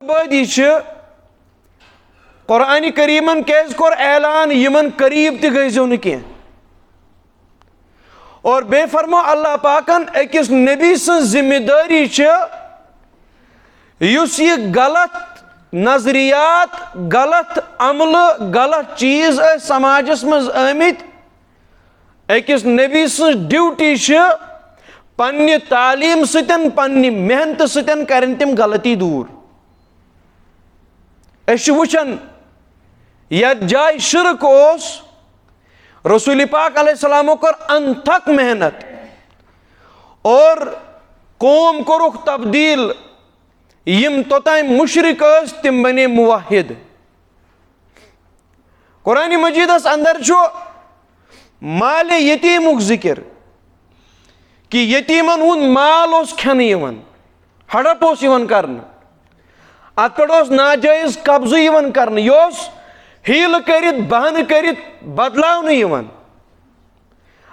आबादी कुरान करीमन कैस कोर ऐलान यमन करीब ते गइजो न कह और बे फरमो अल्लाह पाकन अकिस नबी सं जिम्मेदारी युस ये गलत नजरियात गलत अमल गलत चीज समाजस मज आमित अकिस नबी सं ड्यूटी पन्ने तालीम सतन पन्ने मेहनत सतन करन तिम गलती दूर वुचन यत जाय शिरक ओस रसूल पाक अलैहिस्सलाम कर अनथक मेहनत और कौम कोरुख तब्दील यम तोताम मुशरिक तिम बने मुवाहिद कुरान मजीदस अंदर माल यतीमुक जिक्र कि यतीमन हुंद माल ओस खेन यवन हड़प ओस यवन करन अत पे ओस नाजायज कब्ज़ यवन करन योस हील करित बहन करित बदलाव यवन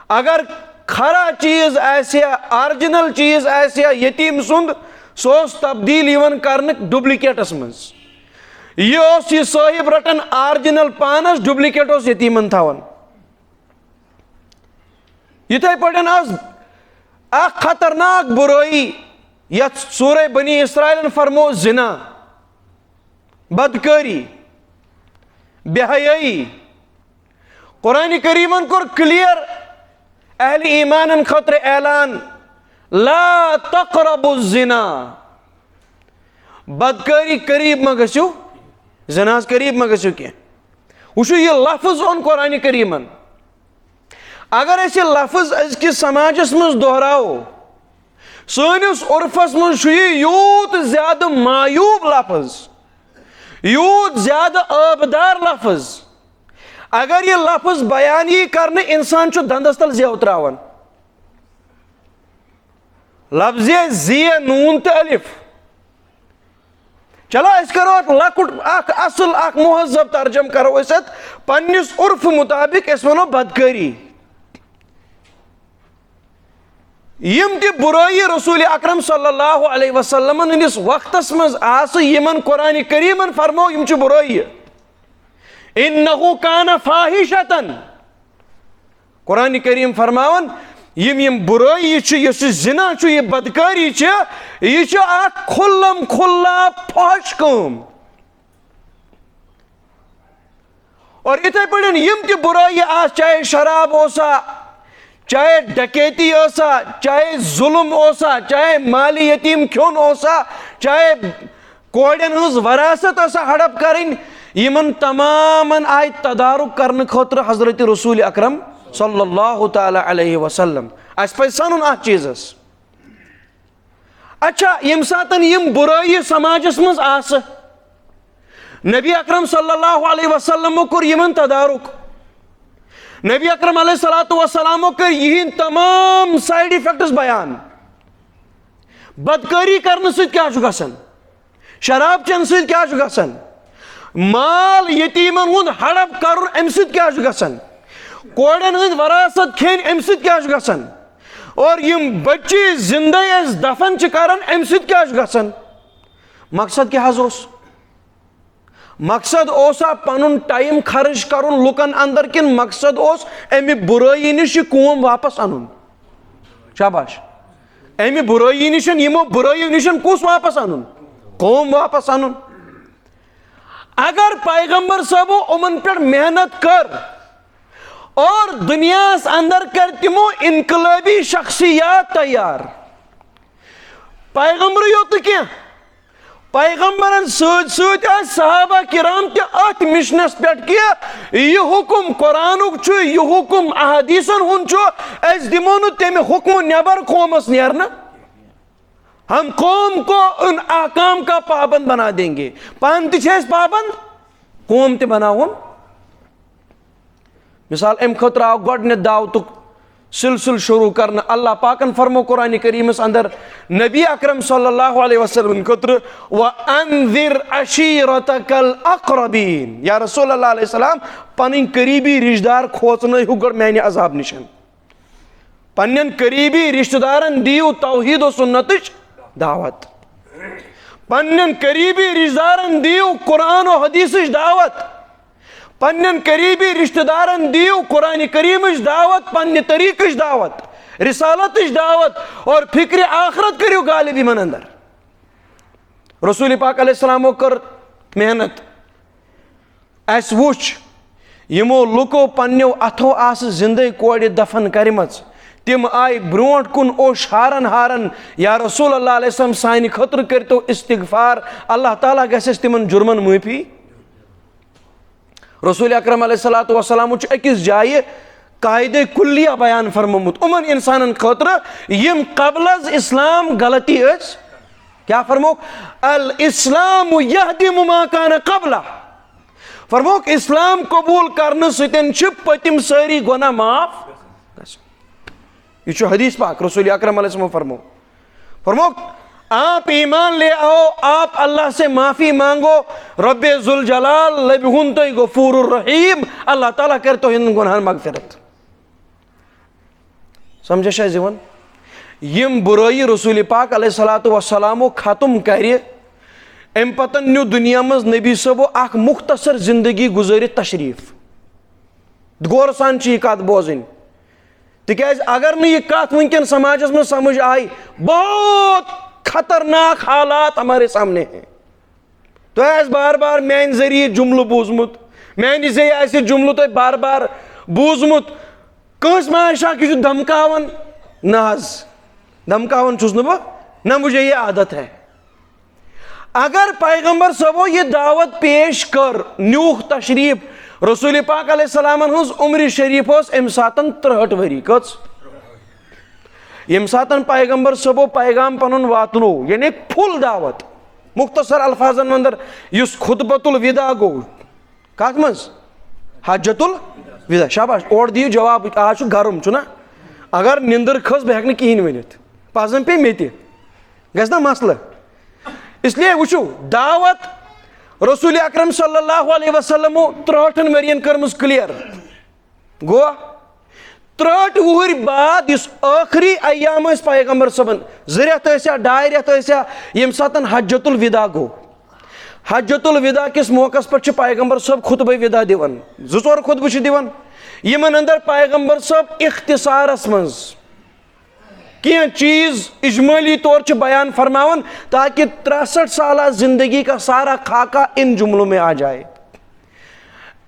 अगर खरा चीज आसिया ओरिजिनल चीज आसिया यतीम सुंद सोस तब्दील यवन करन डुप्लिकेटस मज यह साहिब रटन ओरिजिनल पानस डुप्लिकेट ओस यतीमन थवन इथे पटन आ खतरनाक बुराई यथ सूरह बनी इसराइल फरमो जिना बदकारी बेहयाई कुरान करीमन कोर क्लियर अहले ईमान खतर ऐलान ला तक़रबु जिना बदकारी करीब म गसु जिनास करीब म गसु के वुचु ये लफ्ज ओन कुरान करीमन अगर ऐसे लफ्ज अजकिस समाजस मज दोहराओ सनिस उर्फस मज यूत ज्यादा मायूब लफ्ज यूत ज्यादा आबदार लफ्ज अगर ये लफ्ज बयान ही करने इंसान दंदस तल जेव त्रावन लफ्ज ज़िय नून तो अलिफ चलो अस करो लकुट असल मुहज़्ज़ब तर्जम करो पन्निस उर्फ मुताबिक अस वनो बदकारी यम ति बुराई रसूल अकरम सल्लल्लाहु अलैहि वसल्लम निस वक्तस मज आस यमन कुरान करीमन फरमो यम च बुराई इन्नहु कान फाहिशतन कुरान करीम फरमावन यम बुराई यस जिना ये बदकारी यह आ खुल्लम खुल्ला फहश कम और इथे पे यम ति बुराई आ चाहे शराब ओसा चाहे डकैती ओसा चाहे जुल्म ओसा चाहे माली यतीम खोन ओसा चाहे कोड़न हज वरासत ओसा हड़प करें यमन तमामन आय तदारुक करने खतर हजरत रसूल अकरम सल्लल्लाहु तआला अलैहि वसल्लम अस पे सनुन अ चीजस अच्छा यम सातन यम बुराई समाजस मज आस नबी अकरम सल्लल्लाहु अलैहि वसल्लम कोर यमन तदारुक नबी अकरम अलैहिस्सलातु वस्सलाम कर यह तमाम साइड इफेक्ट्स बयान बदकारी करने से क्या गसन शराब चन से क्या गसन माल यतीमन हुंद हड़प कर अम सत क्या गसन कोड़न हंद वरासत खेन अम सत क्या गसन और यम बच्चे जिंदे दफन करन अम सत क्या गसन मकसद क्या ओस मकसद ओसा पनुन टाइम खर्च करुन लुकन अंदर किन मकसद ओस अमि बुराई निश कौम वापस अनुन शाबाश अमि बुराई निश यमो बुराई निश कुस वापस अनुन कौम वापस अनुन अगर पैगंबर साहबो उमन पे मेहनत कर और दुनिया अंदर कर तिमो इनकलाबी शख्सियात तैयार पैगंबर योत क्या पैगंबरन सहाबा किराम ते अत मिशनस पे कि यह हुक्म कुरानुक यह हुक्म अहदीसन हुन अस दिमो न तमे हुक्म नबर कौमस नेरना हम कौम को उन आकाम का पाबंद बना देंगे पान तिस पाबंद कौम ते बनाओ मिसाल अम खतर आव गोडने दावतुक सिलसिल शुरू करना अल्लाह पाकन फरमो कुरान करीमस अंदर नबी अकरम सल्लल्लाहु अलैहि वसल्लम खतर व अंज़िर अशीरतकल अक़रबीन या रसूल अल्लाह अलैहि सलाम पन करीबी रिश्तेदार खोचन हुगड़ मैंने अजाब निशन पन्न करीबी रिश्तेदारन दियो तौहीद व सुन्नत दावत पन्नन करीबी रिश्तेदारन दियो कुरान और हदीस दावत, पन्नन करीबी रिश्तेदारन दियो कुरान करीम दावत, पन्ने तरीक दावत, रिसालत दावत और फिक्र आखरत करियो गालिब इमन अंदर। रसूल पाक अलैहिस्सलाम कर मेहनत अस वुच यमो लुको पन्नो अथो आस जिंदे कोड़ दफन करमच, तिम आय ब्रोट कुन ओश हारन हारन या रसूल अल्लाह अलैहि वसल्लम सानि खतर करतो इस्तिगफार, अल्लाह ताला गसेस तिमन जुर्मन माफी। रसूल अकरम अलैहिस्सलातु वस्सलाम अकिस जाय कायदे कुल्लिया बयान फरमोमुत उमन इंसानन खतर यम कबल इस्लाम गलती अस। क्या फरमोक? अल इस्लाम यहदिमु मा कान कबला। फरमोक इस्लाम कबूल करने सतन पतिम सारी गुनाह माफ। ये हदीस पाक रसूल अकरम अलैहि वसल्लम फरमोक आप ईमान ले आओ, आप अल्लाह से माफी मांगो, रब्बे जुल जलाल लबहुन तो गफूरुर रहीम, अल्लाह ताला कर तो इन गुनाह मगफिरत। समझे शायद जीवन यम बुराई रसूल पाक अलैहिस्सलातु वस्सलाम खत्म करे अम पतन न्यू दुनिया मज नबी सबो अख मुख्तसर जिंदगी गुजारि तशरीफ। गौर सान कत बोजन तिकाज अगर न यह कत वनकन समाजस में समझ आई, बहुत खतरनाक हालात हमारे सामने हैं। तो बार बार मान जरिए जुमल बूजमुत, मान जरिए जुमल तो बार बार बूजमुत कंस माशा कि धमकावन नाज धमकावन चुस न मुझे ये आदत है। अगर पैगंबर सबो ये दावत पेश कर न्यूख तशरीफ, रसूल पाक अलैहिस्सलाम हज उम्र शरीफ अम सातन 63 वरी कच यम सातन पैगंबर सबो पैगाम पनुन वातनो यानी फुल दावत मुख्तसर अल्फाजन अंदर युस खुतबतुल विदा गो कत मज हज्जतुल विदा। शाबाश और दियो जवाब आज गरम चुना अगर निंदर खस बह हेक कहीं वनित पजन पे मे ना मसल। इसलिए वुचु दावत रसूल अकरम सल्लल्लाहु अलैहि वसल्लम 63 वरियन करमस क्लियर गो 63 वुहर बाद इस आखिरी अयाम पैगंबर सबन जरियत डाय रेत यम सातन हज्जतुल विदा गो। हज्जतुल विदा किस मौकस पर पैगंबर सब खुतब विदा दिवन, 2 खुतब दिवन यमन अंदर पैगंबर सब इख्तिसारस मज क्या चीज इजमाली तौर च बयान फरमावन ताकि 63 साल जिंदगी का सारा खाका इन जुमलों में आ जाए।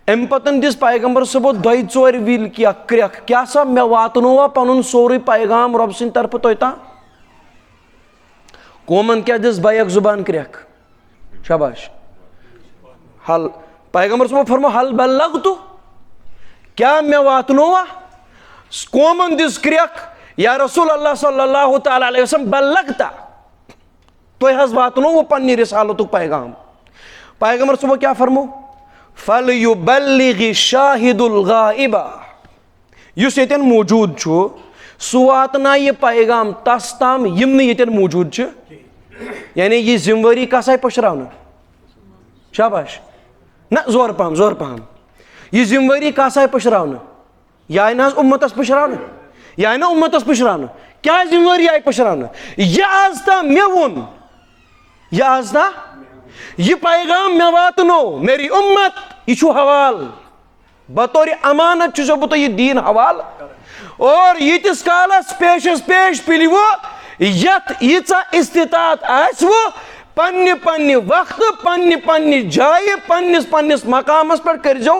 अम पतन दिस पैगंबर सबो 2-4 विल किया क्रख क्या सब मे वातनोवा पनुन सोरे पैगाम रब सिंद तरफ तोता कोमन क्या दिस बैक जुबान क्रख। शाबाश हल पैगंबर सबो फरमा हल बल्लगतु, क्या मे वातनोवा? कोमन दिस क्रख या रसूल अल्लाह सल्लल्लाहु तआला अलैहि वसल्लम बल्लगता तो हज वातनो वो पन्नी रिसालतु पैगाम। पैगंबर सुबह क्या फरमो? फल युबल्लिगि शाहिदुल गाइबा, युस यतन मौजूद छु सु वातना ये पैगाम तस ताम यम यतन मौजूद छ, यानी ये जिम्मेवारी कसाय पशरावना। शाबाश ना जोर पहम ये जिम्मेवारी कसाय पशरावना, या ना उम्मतस पशरावना, या ना उम्मतस पशरावना। क्या जिम्मेवारी आई पशरावना? यह आस्ता मे वोन, यह आस्ता यह पैगाम मे वातनो मेरी उम्मत यह हवाल बतौर अमानत चुसो बतो यह दीन हवाल और यितिस कालस पेशस पेश पिल वो यत यीचा इस्तितात आस वो पन्ने पन्ने वक्त पन्ने पन्ने जाय पन्निस पन्निस मकामस पर करजो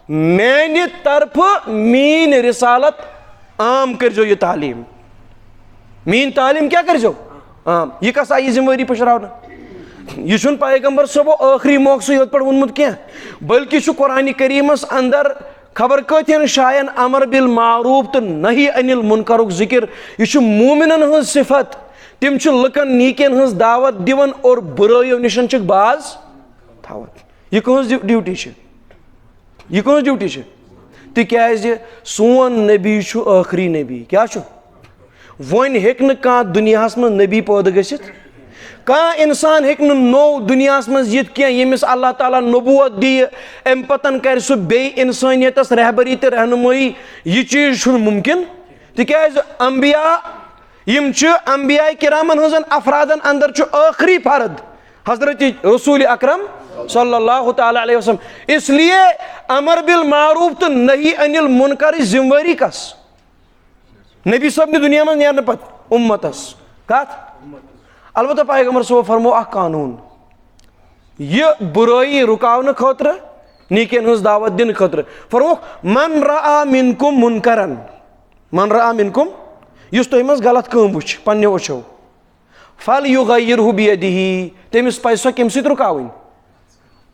मेने तरफ मीन रिसालत आम करजो ये तालीम, मीन तालीम क्या करजो आम। यह कसा यह जिम्मेवारी पशरावना यह पैगंबर सबो आखिरी मौके योत पे वोनमुत क्या बल्कि कुरान करीमस अंदर खबर कथियन शायन अमर बिल मारूफ तो नही अनिल मुनकरुक जिक्र। यह मोमिनन हज सिफत, तिम लुकन नीकन हज दावत दिवन और बुराइयों निशन बाज थावत। यह कहज ड्यूटी यह कहज ड्यूटी तिकाज सोन नबी आखिरी नबी क्या वन हेक न दुनिया में नबी पैदा गसित, कह इंसान हेक नो दुनिया मज यित यमिस अल्लाह ताला नबूवत दी अम पतन कर सह बे इंसानियतस रहबरी तो रहनुमाई। यह चीज मुमकिन तिकाज अंबिया यम अंबिया किरामन हजन अफरादन अंदर आखिरी फर्द हजरत रसूल अकरम सल्लल्लाहु तआला अलैहि वसल्लम। इसलिए अमर बिल मारूफ तो नही अनिल मुनकर जिम्मेवारी कस नबी सब दुनिया में नेरने पत उम्मतस कत अलबत्ता पैगंबर सो फरमो अ कानून यह बुराई रुकावन खतर नीकेन हज दावत दिन खतर फरमो मन रा मिनकुम मुनकरन मन रा मिनकुम युस तुम मज गलत कम वुच पन्ने वचो फल युगय्यिरहु बियदिही तमिस पज सो कम सत रुकावन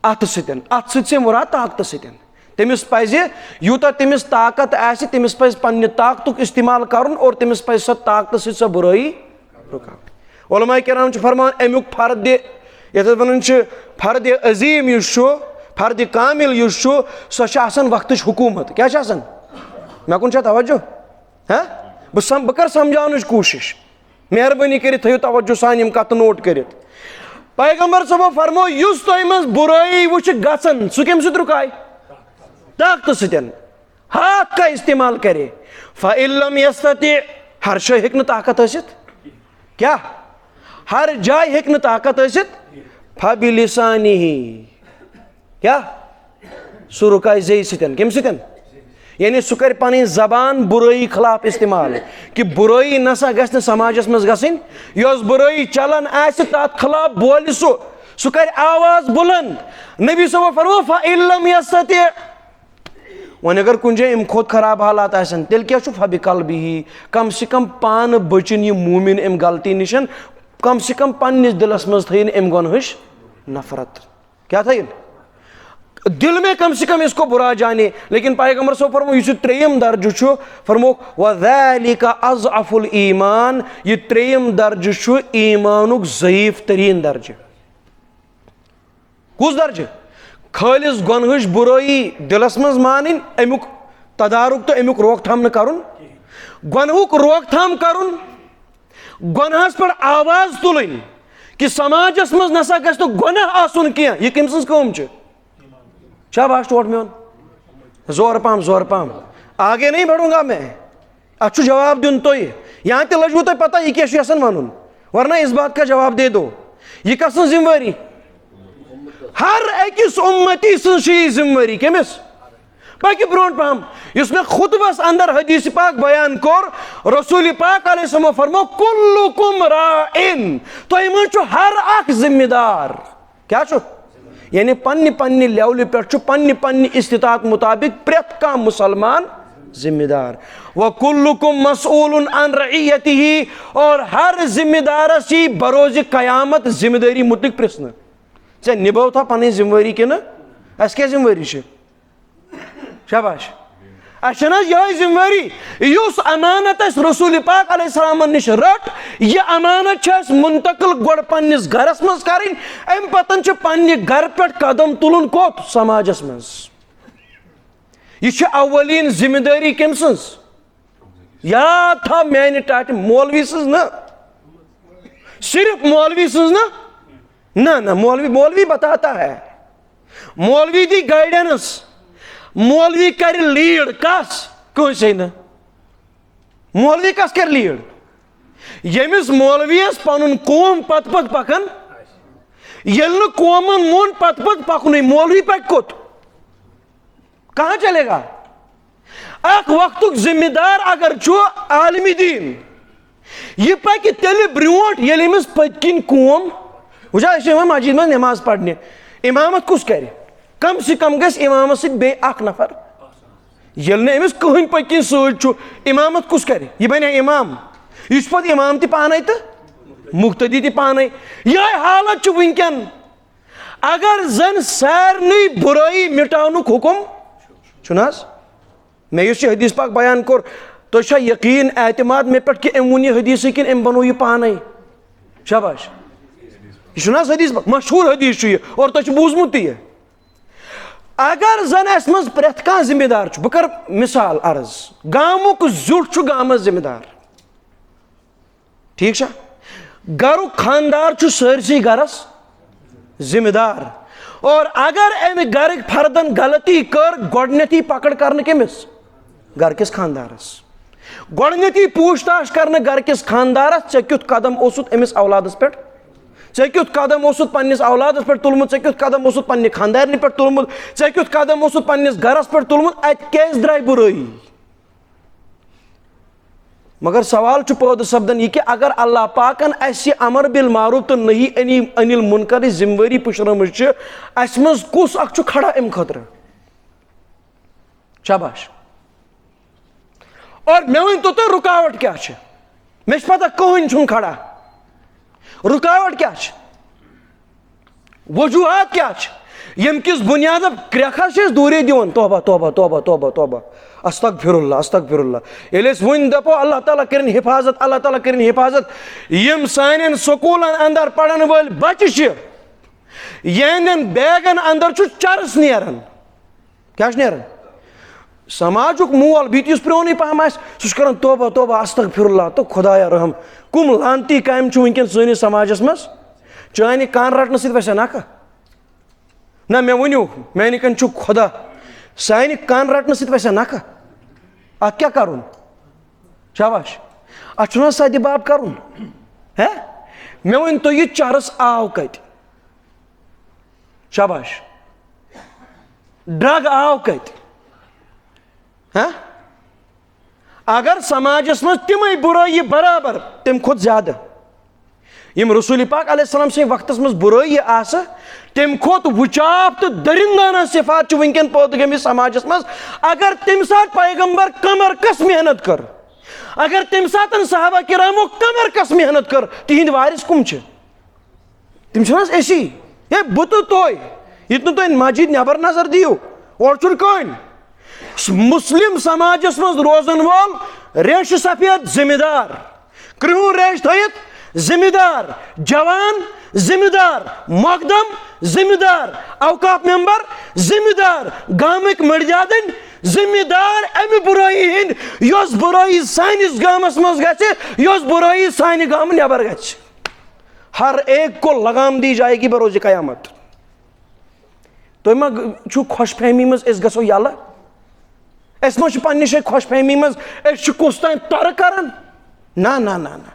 अत सतन अत से मुराद ताकत सतन तमिस पज यूता तमिस ताकत आसि तमिस पज पन्ने ताकतुक इस्तेमाल करन और तमिस पज सो ताकत सत सो बुराई रुकावन। उलमा किराम फरमान अमुक फर्द यथ वन फर्द अजीम युस फर्द कामिल युस सो वक्त हुकूमत क्या मे कुन तवज्जो हाँ बह कर समझान कोशिश मेहरबानी कर थो तवज्जो सान कत नोट कर पैगंबर सबो फरमो युस तुम मज बुराई वुच गसन सह कम सत रुकाय ताकत सतन हाथ का इस्तेमाल करे फ़इल्लम यस्तति हर शय हेक ताकत हसित क्या हर जाय हेक ताकत हसित फबिलिसानिही क्या सह रुकाय ज़े सतन कम सतन यानी सह कर पन जबान बुराई खिलाफ इस्तेमाल कि बुराई नसा गस समाजस मज गसिन यस बुराई चलन आसि तत खिलाफ बोल सह कर आवाज बुलंद नबी सब फरमो फ़इल्लम यस्तति वन अगर कुन जाए अम खोत खराब हालात आसन तेल क्या फबि कल्बिही कम से कम पान बचिन यह मोमिन अम गलती निशन कम से कम पन्निस दिलस मज थन अम गुनहश नफरत क्या थन दिल में कम से कम इसको बुरा जाने। लेकिन पैगंबर सो फरमो यह त्रेयम दर्ज फरमो वज़ालिका अज़अफुल ईमान यह त्रेयम दर्ज ईमानुक ज़ईफ तरीन दर्ज कुस दर्ज खालिस गुनहश बुराई दिलस मज मान अमुक तदारुक तो अमुक रोकथाम न करुन गुनहुक रोकथाम करुन गुनहस पर आवाज तुलन कि समाजस मज नसा गस तो गुनह आसुन किया यह कम सज कम शाबाश टोट में जोर पाम आगे नहीं बढ़ूंगा मैं अच्छु जवाब दिन तो यहाँ ते लजू तो पता यह क्या वन वरना इस बात का जवाब दे दो यह कस जिम्मेवारी हर अकिस उम्मती सही जिम्मेवारी कमिस पक ब्रोट पहम इस मे खुतबस अंदर हदीस पाक बयान कोर रसूल पाक अलैहि फरमो कुल्लुकुम राइन तो हर अख जिम्मेदार क्या यानी पन्नी पन्नी लेवल पे पन्नी पन्नी इस्तिताअत मुताबिक प्रेत का मुसलमान जिम्मेदार व कुल्लुकुम मसऊलुन अन रइयतिही और हर जिम्मेदार सी बरोज कयामत जिम्मेदारी मुतलिक प्रश्न ऐ निभो था पन जिम्मेवारी कि अस क्या जिम्मेवारी शाबाश अन यह जिम्मेवारी युस अमानत रसूल पाक अलैहिस्सलाम निश रट यह अमानत मुंतकिल गोड़ पन्निस घरस मज करें अम पतन पन्ने घर पे कदम तुलन कोत समाजस मज यह अवलीन जिम्मेदारी कम सज याद था मैंने टाट मौलवी सज न सिर्फ मौलवी सज ना मौलवी बताता है मौलवी दी गाइडेंस मौलवी कर लीड कस कह न मौलवी कस कर लीड यमिस मौलवीस पन कौम पत पत पकन ये कौमन मोन पत पत पकन मौलवी पक कोत कहाँ चलेगा अख वक्तुक जिम्मेदार अगर आलमी दीन यह पक तेल ब्रोट ये पतकिन कौम वुचा मस्जिद में नमाज पढ़ने इमामत कुस कर कम से कम गस इमामत सि नफर ये अमिस कहन पकिन सू इमामत कुस कर यह बने इमाम यह पे इमाम तान तो मुक्तदी तान यह हालत वनकन अगर जन सारे बुराई मिटानुक हुकुम चुना मे हदीस पाक बयान कोर तो यकीन एतमाद मे पे कि अम वन हदीस कि अम बनो यह पान शाबाश यह हदीस मशहूर हदीस और तुम बूजमुत यह अगर जन मज प्रेथ कह जिम्मेदार बह कर मिसाल अर्ज गामुक जुट गामस जिम्मेदार ठीक गरुक खानदार सारसी गरस जिम्मेदार और अगर अम गर फर्दन गलती कर गोडनेथी पकड़ कर कमिस गर किस खानदारस गोडनेथी पूछताछ कर गर किस खानदारस ऐ क्युत कदम ओसुत अमिस औलादस पे चे क्युत कदम ओसुत पन्निस औलादस पे तुलमुत, चे क्युत कदम ओसुत पन्नि खानदारनि पे तुलमुत, चे क्युत कदम ओसुत पन्निस गरस पे तुलमुत, अत केस द्राय बुराई। मगर सवाल पैदा सपदन यह कि अगर अल्लाह पाकन अस अमर बिल मारूफ तो नहीं अनिल मुनकर जिम्मेवारी पुशरम अस मज कुस अख खड़ा अम खतर। शाबाश। और मे वन तो रुकावट क्या मे पता कहन खड़ा, रुकावट क्या वजूहत क्या यम किस बुनियाद क्रेखा दूरे दिवन तोबा तोबा तोबा तोबा तोबा अस्तगफिरुल्लाह अस्तगफिरुल्लाह। ये वन दपो अल्लाह ताला करिन हिफाजत, अल्लाह ताला करिन हिफाजत। यम सानन स्कूलन अंदर पढ़न वाल बच्चे यहन बैगन अंदर चरस नेरन, क्या नेरन समाजुक मोल बीत प्रोन पहम सह तोबा तोबा अस्तगफिरुल्लाह। तो खुदाया रहम कुम लानती काम वनकन सनिस समाजस मज। चाने कान रटन सैसा नाका ना मे वनु मे कन खुदा सानि कान रटन सैसा नाका। अत क्या करुन? शाबाश। अना सदबाब करुन है। मे वन तो यह चरस आव कत? शाबाश। ड्रग आव कत? हाँ? अगर समाजस मज तम बुराई बराबर तम खुद ज्यादा यम रसूल पाक अलैहिस्सलाम से वक्त मज बुराई आस तम खुद वुचाप तो दरिंदाना सिफात वनकन पैदा गमिस समाजस मज। अगर तम सात पैगंबर कमर कस मेहनत कर, अगर तम सात सहाबा किरामो कमर कस मेहनत कर, तिहिंद वारिस कुम तम ऐसी ये बुत तोय युत तुम मस्जिद नबर नजर दियो और कन मुस्लिम समाजस मज रोजन वोल रेश सफेद जिम्मेदार, कृह रेश थत जिम्मेदार, जवान जिम्मेदार, मकदम जिम्मेदार, औकाफ मेंबर जिम्मेदार, गामिक मर्यादन जिम्मेदार अमि बुराई हिंद यस बुराई सानिस गामस मज गछे, यस बुराई सानि गाम नबर गछ। हर एक को लगाम दी जाएगी बरोज कयामत। तो मा छु खुशफहमी मज इस गसो यला अस मा पन्ने शे खुशफहमी मज कुस तान तर करन? ना ना ना ना।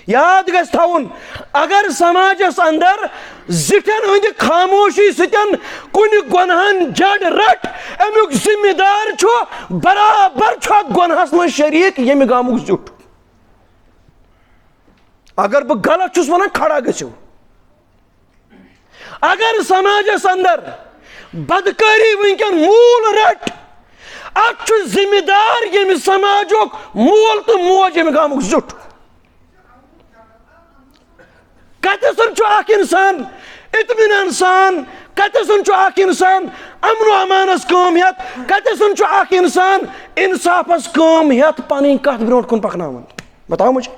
याद गस थवन अगर समाजस अंदर जिठन हंद खामोशी सतन कुन गुनहन जड़ रट अमुक जिम्मेदार छु बराबर छु गुनहस मज शरीक यम गामुक जुट। अगर बह गलत छुस वनान खड़ा गो। अगर समाजस अंदर बदकारी वनकन मूल रट अत जिम्मेदार यम समाजुक मोल तो मोज यम गामुक जुट। कतसन इंसान इत्मीनान सान, कतसन इंसान अमन अमानस कम हेत, कतसन इंसान इंसाफस कम हेत पन कत ब्रोट कुन पकनावन। बताओ मुझे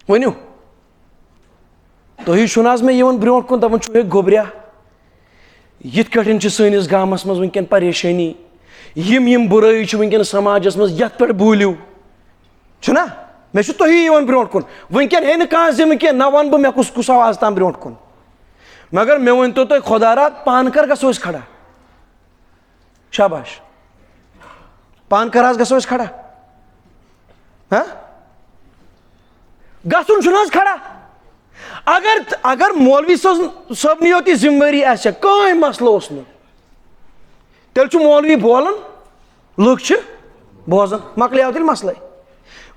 वनु तुम शुनाज मे यवन ब्रोट कुन दपन छु गोबरिया यिथ कठन सनिस गामस मज वनकन परेशानी यम बुराई वनकन समाजस मज यथ पे बूलियो छुना मे तुही ब्रोट कुन वनकन है कह जिम्मे कह ना वन मे कुस कुस आज तम ब्रोट कुन। मगर मे वन तो खुदारा पान कर गो खड़ा। शाबाश। पान कर आज गो खड़ा। हाँ गन खड़ा। अगर अगर मौलवी सब योत जिम्मेवारी आ कहीं मसलो तेल मौलवी बोलान लुक बोजान मकलियाव तेल मसले।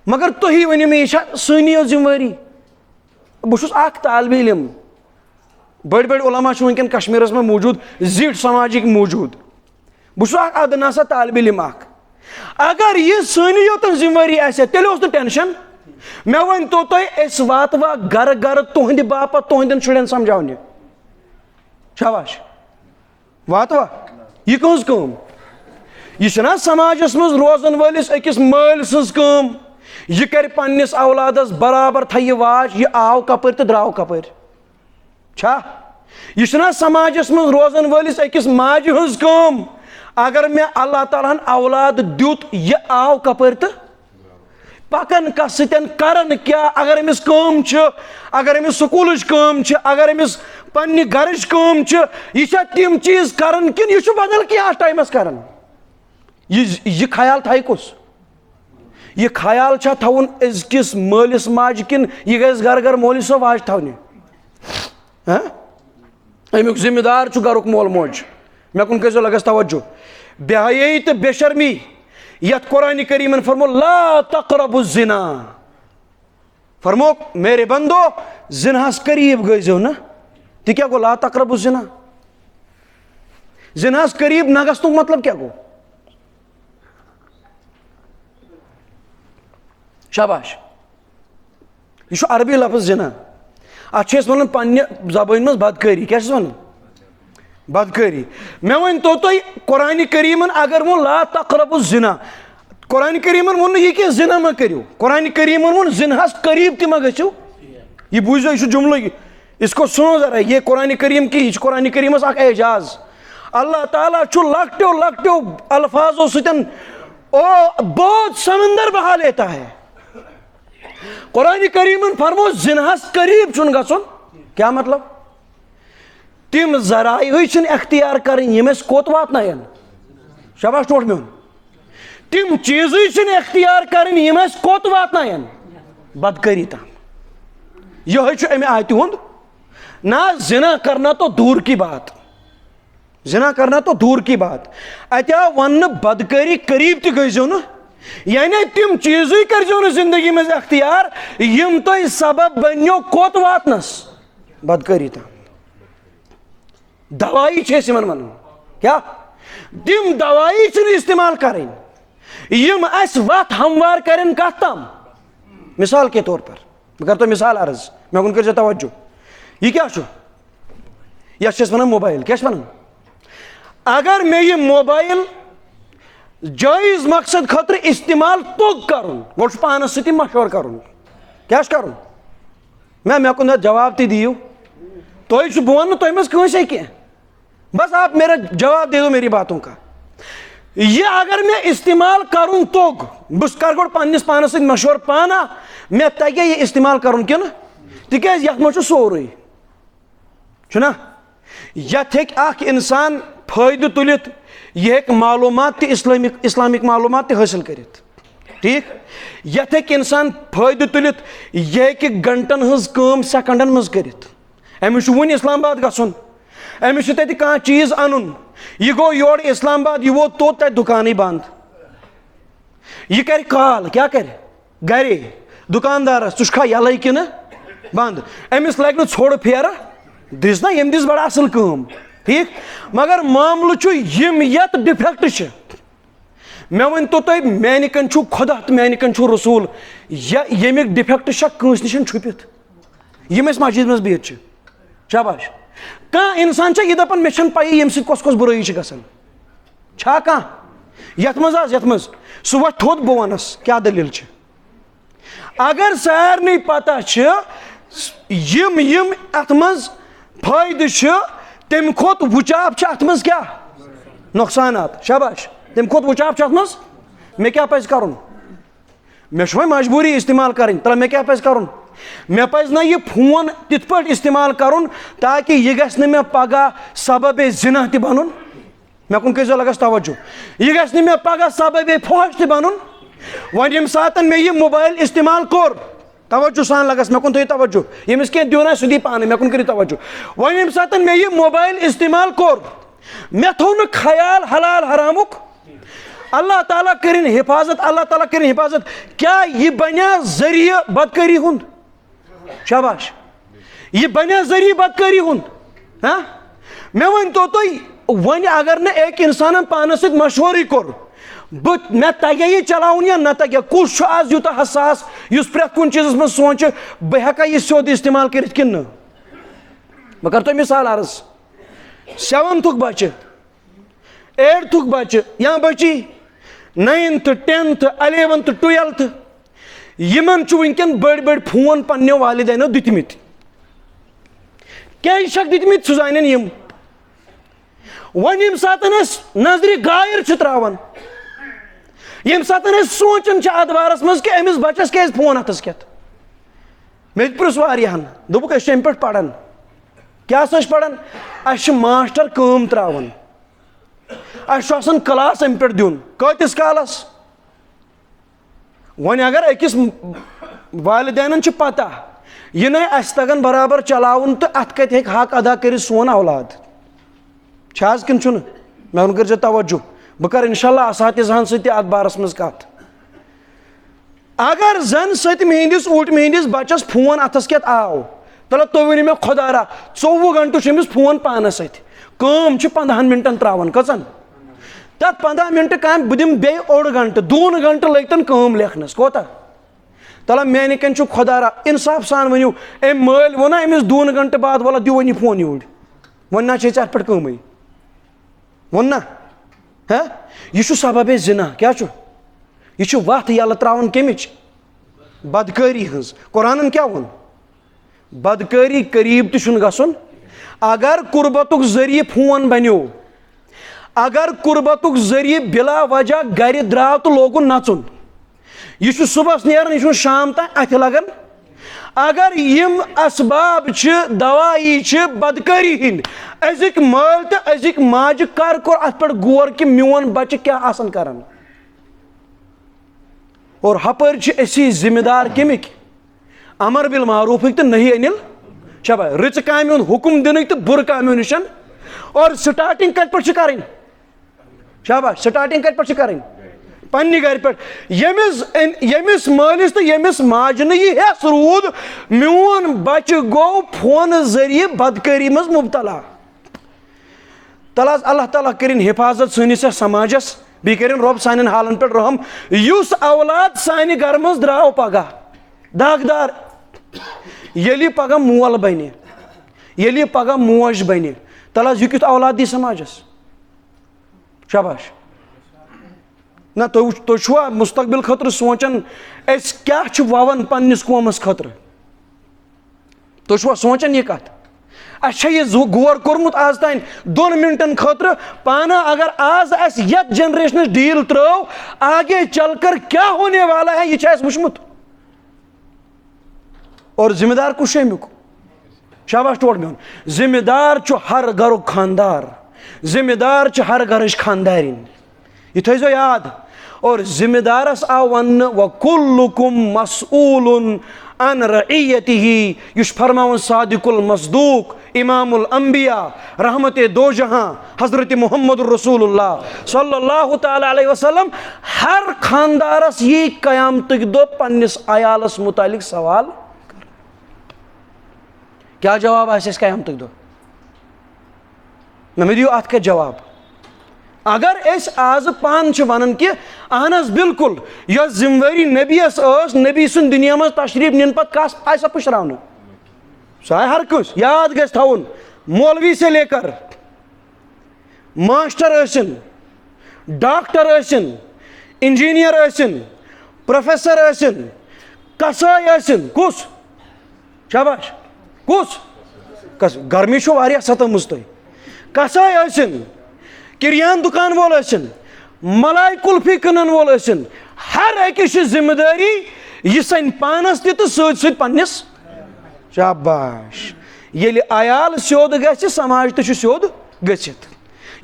मगर तुही वनु मे यह सनी जिम्मेवारी। बह तालिब इल्म बड़ बड़ उलमा वनकन कश्मीरस में मौजूद, जिट समाजिक मौजूद। बह अदनासा तालिब इल्म। अगर यह सनी योत जिम्मेवारी आ तेल टेंशन। मे वन तो वात वा गर गर तुहद बापत तुहदन शुरन समझाने। शाबाश। वात वा यह कह कम यह समाजस मज रोजन वालिस अकिस माल सज कम यह कर पन्निस औलादस बराबर थी वाज यह आव कपर तो द्राव कपर। यह समाजस मज रोजन वालिस अकिस माज हज कम अगर मे अल्लाह तालाहन औलाद दुत यह आव कपर तो पकन कस करन क्या। अगर अमिस कम अगर अमिस स्कूल कम अगर अमिस पन्ने गरच कम यह तम चीज करन कि यह बदल क्या टाइमस करन। यह ख्याल थाई कुस यह ख्याल छा थवन अजकिस मालिस माज किन यह गैस घर घर मोली सो वाज थवने अमुक जिम्मेदार घरुक मोल मोज मे कुन करो लगस तवज्जो बेहयाई तो बेशर्मी यथ कुरान करीमन फरमो ला तक़रबु ज़िना फरमो मेरे बंदो जिनाहस करीब गईजो ना तो क्या गो ला तक़रबु ज़िना जिनाहस करीब न गसनुक मतलब क्या गो शाबाश यह अरबी लफ्ज़ जिना अत वन पन्ने ज़बान मज बदकारी क्या वन बदकारी मे वन तो कुरान करीमन अगर वो ला तक़रबु ज़िना कुरान करीमन वो यह कि जिना मा करो कुरान करीमन वो जिनाहस करीब ति मा गो यह बूझो यह जुमल इसको सुनो जरा ये कुरान करीम की कुरान करीमस अख एजाज अल्लाह ताला लकटो लकटो अल्फाजों सतन बहुत समंदर बहा लेता है कुरान करीमन फरमो जिनाहस करीब चुन गसन क्या मतलब तिम जराई अख्तियार कर कोत वातन शाबाश टोट मे तिम चीज अख्तियार कर कोत वातन बदकारी तम यह अमे आयत हुंद ना जिना करना तो दूर की बात जिना करना तो दूर की बात अत्या वन बदकारी करीब त गईजो न यानी तिम चीज करो न जिंदगी में अख्तियार यम तो सबब बनो कोत वातनस बदकारी तम दवाई वन क्या तिम दवाई इस्तेमाल करें यम वत हमवार करें कत तम मिसाल के तौर पर मैं करता मिसाल अर्ज मे कुन कर तवज्जो यह क्या यह वन मोबाइल क्या वन अगर मे यह मोबाइल जायज मकसद खतर इस्तेमाल तोग कर गो पानस सत मशवर कर क्या कर मे कुन जवाब ती दियो तुह बह वन तुम मज कह बस आप मेरा जवाब दे दो मेरी बातों का यह अगर मैं इस्तेमाल करूँ तोग बस कर गो पन्निस पानस सत मशवर पाना मे तगे यह इस्तेमाल करूँ कि तिकाज यथ मज सोरे छुना यथ हेक इंसान फायदे तुलित यह हेक मालूमात इस्लामिक मालूमात हासिल करित ठीक यथ हेक इंसान फायदे तुलित यह हेक घंटन हज काम सेकंडन मज करित अमिस वन इस्लामाबाद गसन अमिस तत कह चीज अन यह गो योर इस्लामाबाद यह वोत तोत तत दुकान बंद यह कर कॉल क्या कर घरे दुकानदारस तुखा यल कि बंद अमिस लग न छोड़ फेर दिस ना यम दिस बड़ा असल काम ठीक मगर मामल यम यत डिफेक्ट मे वन तो तुम मैन कन खुदा तो मैन कन रसूल यमिक डिफेक्ट कंस निश छुपित यम मस्जिद मज बिहत शाबाश कह इंसान यह दपान मे पी यम सस बुराई गसान यथ मज सह वथ थोद बह वनस क्या दलील अगर सारे पता यम यम अत मज फायदे तम खोत वुचाप अत मज क्या नुकसानात शाबाश तम खोत वुचाप अत मज मे क्या पज कर मे मजबूरी इस्तेमाल करें तला मे क्या पज कर मे पज ना यह फोन तिथ पे इस्तेमाल कर ताकि यह गस मे पगह सबब जिना त बन मे कुन करो लगस तवज्जो यह गस मे पगह सबब फहश त बन वन यम सात मे यह मोबाइल इस्तेमाल कोर तवज्जो सान लगस मे कुन थो तवज्जो यमिस कह दियो सदी पान मे कुन कर तवज्जो वन यम सात मे यह मोबाइल इस्तेमाल कोर मे थो न ख्याल हलाल हरामुक अल्लाह ताला करिन हिफाजत अल्लाह ताला करिन हिफाजत क्या यह बना जरिए बदकारी हुंद शाबाश यह बना जरिए बदकारी हुंद हाँ मे वन तो वन अगर न एक इंसान पानस सत मशवरी कोर मे तगे यह चलाउन या न तगे कुछ आज यूत हसास इस प्रेत कुन चीज में सोच बह हेका यह सोद इस्तेमाल कर बह कर तो मिसाल अर्ज 7th बच्चे 8th बच्चे या बची 9th 10th 11th 12th Yemen वनकन बड़ बड़ फोन पन्नो वालिदैन दितमित क्या शक दितमित सह जान यम वन यम सात नजर गायर त्रावान यम सात सोचन अत बारस मज कि अमिस बचस क्या फोन हथस कत मे पृछ वारियाहन दोपुक अम पे पढ़ान क्या पढ़ान अस मास्टर काम त्रावान अस क्लास अम पे दिन कतिस कालस वन अगर अकिस वालिदैन पता यह न अस तगन बराबर चलावन तो अत कत हेक हक अदा कर सोन औलाद कि मे कर तवज्जो बह कर इंशाल्लाह असातिज़ाहन सत अत बारस मज कत अगर जन सत मेहंदिस उल्ट मेहंदिस बचस फोन अथस केत आव तल तो वन मे खुदारा 24 घंटे फोन पानस सत 15 मिनटन त्रावन कचन तथ 15 मिनट काम बह दिम बे ओड़ घंटे 2 घंटे लगतन काम लेखनस कोता तला मेन कन खुदारा इंसाफ सान वनु अम मल वो ना अमिस 2 घंटे बाद वाला दिव वन फोन यूर वन ना अत पे कम वन ना है यह सबब जिना क्या यह वत यल त्रावन कमिच बदकारी हज कुरान क्या वोन बदकारी करीब तुन गसन अगर कुर्बतुक जरिए फोन बनो अगर कुर्बतुक जरिए बिला वजह घर द्राव तो लोगुन नचुन यह सुबह नेरन यह शाम तक अथ लगन अगर यम असबाब दवाई बदकारी हिंद अजिक माल तो अजिक माज कर अत पे गौर कि मोन बच्चे क्या आसन करन और हपर असी जिम्मेदार कमिक अमर बिल मारूफ तो नही अनिल शबा रच काम हुक्म दिन तो बुर काम निश और स्टार्टिंग कत पे कर शाबा स्टार्टिंग कत पे कर पन्नी घर पे यमिस मालिस तो यमिस माज यह हेस रूद मोन बच गो फोन जरिए बदकारी मज मुबतला तला अल्लाह ताला करिन हिफाजत सनिस समाजस बी करिन रब सान हालन पे रहम युस औलाद सान घर मज द्राव पगह दागदार यलि पगह मोल बने यलि पगह मोज बने तला यह कित औलाद दी समाजस शाबाश ना तुआ मुस्तकबिल खतर सोचान क्या ववन पन्निस कौमस खतर तुआ सोचान यह कत अच्छा यह गौर कोर्मुत आज तान 2 मिनटन खतर पाना अगर आज अस यत जनरेशन डील त्रो आगे चलकर क्या होने वाला है यह वुचमुत और जिम्मेदार कुछ अमुक शाबाश टोट मे जिम्मेदार हर घर खानदार जिम्मेदार हर घर खानदारिन यह थो याद और जिम्मेदारस आव वन वकुल्लुकुम मसऊलुन अन रइयतिही युश फरमावन सादिकुल मसदूक इमामुल अंबिया रहमते दो जहां हजरत मुहम्मद रसूलुल्लाह सल्लल्लाहु तआला अलैहि वसल्लम हर खानदारस ये कयामत दो पन्निस आयालस मुतालिक सवाल क्या जवाब आस कयामत दो मे दियो अत जवाब अगर आज पान वन कि अहनस बिल्कुल यह जिम्मेवारी नबीस नबी सुन दुनिया में तशरीफ निन पे कस आसा पुशरावन सह हर कस याद गस थवन मौलवी से लेकर मास्टर डॉक्टर इंजीनियर प्रोफेसर कसाई कुस शाबाश कुस गर्मी वारिया सतमुज तुम कसाई किरियान दुकान वोल मलाई कुल्फी कनन वोल हर अकिस जिम्मेदारी यह सन पानस तो सत पन्निस शाबाश ये आयाल स्योद गि समाज तो स्योद गसित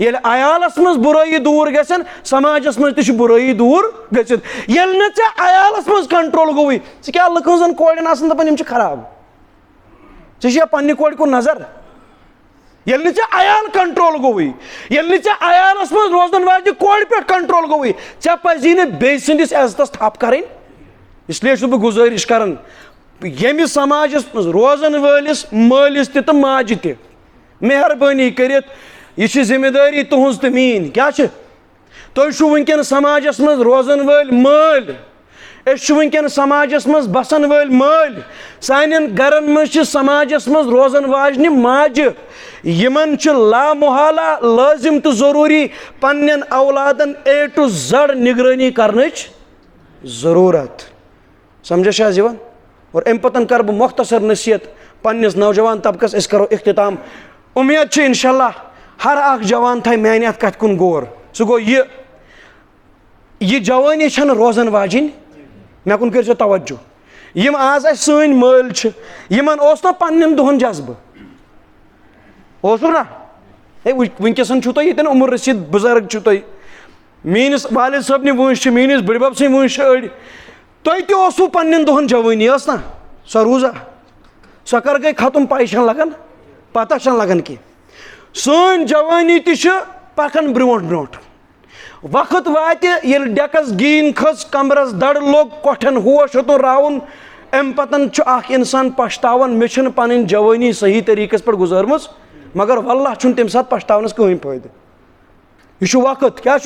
ये आयालस मज बुराई दूर गसन समाजस मज तो बुराई दूर गसित ये आयालस मज कंट्रोल गोई क्या लुकन कोड़न आसान दपान खराब चे पन्ने कोड़ कुन नजर ये आयाल कंट्रोल गोई ये आयालस मज रोजन वाजि कोड़ पे कंट्रोल गोई चे पजी ने बे सस इज्जतस थप कर इसलिए बह गुजारिश करान यमिस समाजस मज रोजन वलिस मालिस तो माज त मेहरबानी कर जिम्मेदारी तुहज तो मीन क्या तुम वनकन समाजस मज रोजन वल माल वनकन समाजस मज बसन वल माल सान गरन मज समाजस मज रोजन वाजन माज यमन लामुहाला लाजिम तो जरूरी पन्न औलादन A to Z निगरानी करनच जरूरत समझा यहां और अम पतन कर बह मुख्तसर नसीहत पन्निस नौजवान तबकस अस करो इख्तिताम उम्मीद इंशाल्लाह हर अख जवान थे माने अत कथ कुन गौर सह गो यह जवानी रोजन वाजिन मे कुन कर तवज्जो यम आज सन माल यमन ना पन्न दोहन जज्बह ना वनकस ये उमर रसीद बुजुर्ग मीनिस वालिद सबन वंश मीनिस बड़बब सं वंश अड़ तुम तु पन्न दोहन जवानी ना सो रूजा सो कर गई खत्म पाई लगन पता लगन कि सन जवानी तकन ब्रोट ब्रोट वक्त वात डेकस गीन खस कमरस दड़ लोग कोठन होश हेतुन राउन अम पतन इंसान पछतावन मे पन जवानी सही तरीकस पे गुजरम मगर वल्लाह तम सात पछतावनस कहीं फायदे यह वक्त क्या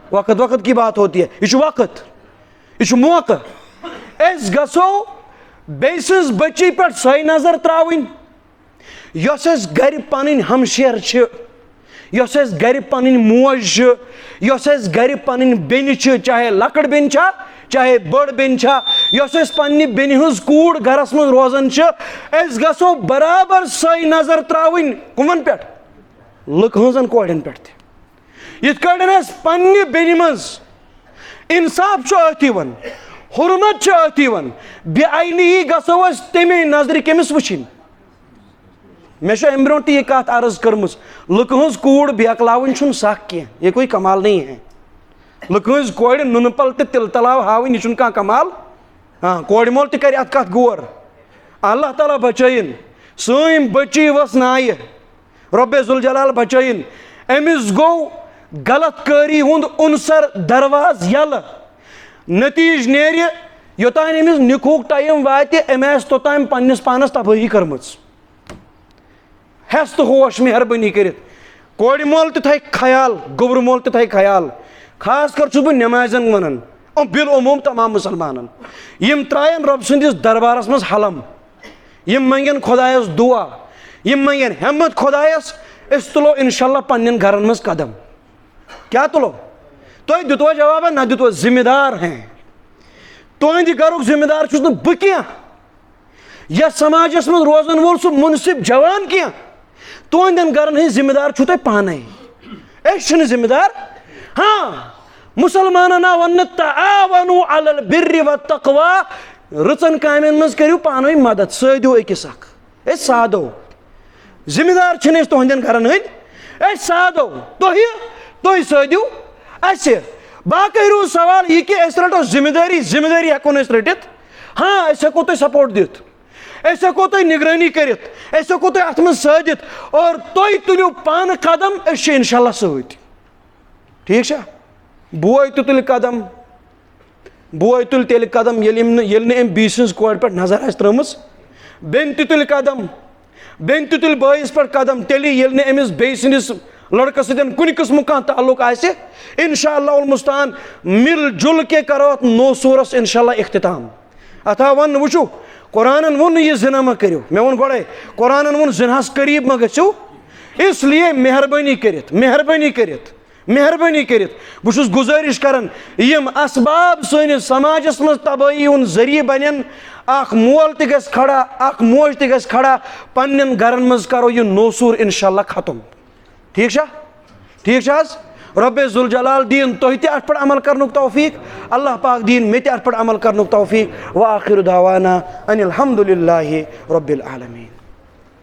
वक्त वक्त की बात होती है यह वक्त यह मौका गो बेसिस बच्ची पे सही नजर त्रावन यस गर पन हमशेर गर पन मोज गर पन बेन चाहे लकड़ बेन चाहे बड़ बेन यस पन्ने बेन हज कूड़ गरस मज रोजान गो बराबर सही नजर त्रावन कमन पे लुक हजन कोड़न पे यथ पन्ने बेन मज इंसाफ अतिवन हुरमत अतिवन बेआईनी गो तमे नजर कमिस वुचिन मे अम ब्रो यह कत अर्ज कर्म लुक हज कूड़ बेकलावन सख कह यह कोई कमाल नहीं है लुक हज कोड़ नुन पल तो तिल तलाव हावन यह कह कमाल हाँ कोड़ मोल तक अत कत गौर अल्लाह ताला बचन सन बच्ची वस नाय रब्बे जुल जलाल बचन अमिस गो गलत कारी हुंद उनसर दरवाज यल नतीज नेर योतान अमिस निकुक टाइम वात अम तोतान पन्निस पानस तबाही कर्म हेस तो होश मेहरबानी कर कोड़ मोल थे ख्याल गोबर मोल थे ख्याल खास कर बह नमाजन वन बिल उमूम तमाम मुसलमान यम त्रायन रब सदिस दरबारस मज हलम यम मंगन खुदायस दुआ यम मंगन हिम्मत खुदायस तुलो इंशाल्लाह पन्न घरन मज कदम क्या तुलो तुम दितवा जवाब ना दितवा जिम्मेदार हैं तुंद घर जिम्मेदार छुस बह क्या यह समाजस मज रोजन वोल सह मुनसिब जवान क्या तुंदन घरन हज जिम्मेदार छु तुम पाने जिम्मेदार हाँ मुसलमान वन तावनु अलल बिर्रि व तक़वा रचन कामन मज करियो पान मदद सदो अकिस सादो जिम्मेदार तुंदन घरन हंद सादो तुम सदो अस बाकी रूज सवाल यह कि रटो जिम्मेदारी जिम्मेदारी हेको रटित हाँ हेको तुम सपोर्ट दित हेको तुम निगरानी कर हेको तुम अत सदित और तुम तुलो पान कदम इंशाल्लाह सत ठीक बोय तो तुल कदम बोय तुल तेल कदम ये बी सज कोड़ पे नजर आ त्रम बेन तुल कदम बेन तुल बॉयस पे कदम तेल अमिस बे सदिस लड़कस सतन कुन किस्म कह ताल्लुक आसे इंशाअल्लाह मुस्तान मिल जुल के करो नो सूरस इंशाअल्लाह इख्तिताम अथा वन वुचु कुरान वोन यह जिना मा करो मे वो गोड़े कुरान वोन जिनास करीब मा गो इसलिए मेहरबानी कर बहुत गुजारिश करान यम असबाब सनिस समाजस मज तबाही हुन जरिए बन मोल त खड़ा मोज त खड़ा पन्न घरन मज करो यह नोसूर इंशाअल्लाह खत्म ठीक रब्बे जुल जलाल दीन तुह अत पे अमल करनुक तौफीक अल्लाह पाक दीन मे अत पे अमल करनुक तौफीक व आखिर दावाना अनिल हम्दुलिल्लाहि रब्बिल आलमीन।